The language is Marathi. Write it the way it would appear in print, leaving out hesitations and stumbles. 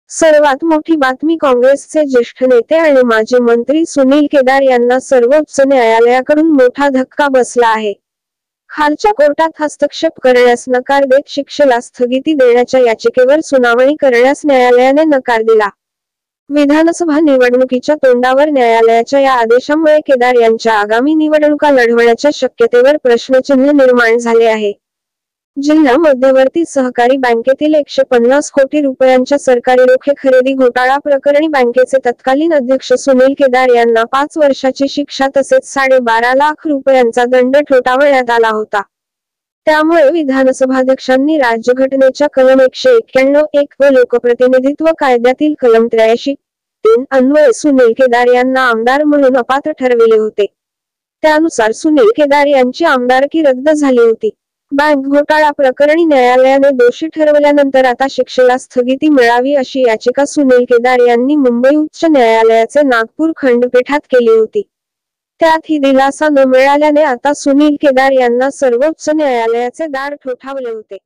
सर्वात मोठी बातमी काँग्रेसचे ज्येष्ठ नेते आणि माजी मंत्री सुनील केदार यांना सर्वोच्च न्यायालयाकडून मोठा धक्का बसला आहे. खालच्या कोर्टात हस्तक्षेप करण्यास नकार देत शिक्षेला स्थगिती देण्याच्या याचिकेवर सुनावणी करण्यास न्यायालयाने नकार दिला. विधानसभा निवडणुकीच्या तोंडावर न्यायालयाच्या या आदेशामुळे केदार यांच्या आगामी निवडणुका लढवण्याच्या शक्यतेवर प्रश्नचिन्ह निर्माण झाले आहे. जिल्हा मध्यवर्ती सहकारी बँकेतील 150 कोटी रुपयांच्या सरकारी रोखे खरेदी घोटाळा प्रकरणी बँकेचे तत्कालीन अध्यक्ष सुनील केदार यांना 5 वर्षाची शिक्षा तसेच 12.5 लाख रुपयांचा दंड ठोठावण्यात आला होता. त्यामुळे विधानसभाध्यक्षांनी राज्यघटनेच्या कलम 191 व लोकप्रतिनिधित्व कायद्यातील कलम 83(3) अन्वये सुनील केदार यांना आमदार म्हणून अपात्र ठरविले होते. त्यानुसार सुनील केदार यांची आमदारकी रद्द झाली होती. बँक घोटाळा प्रकरणी न्यायालयाने दोषी ठरवल्यानंतर आता शिक्षेला स्थगिती मिळावी अशी याचिका सुनील केदार यांनी मुंबई उच्च न्यायालयाचे नागपूर खंडपीठात केली होती. त्यात ही दिलासा न मिळाल्याने आता सुनील केदार यांना सर्वोच्च न्यायालयाचे दार ठोठावले होते.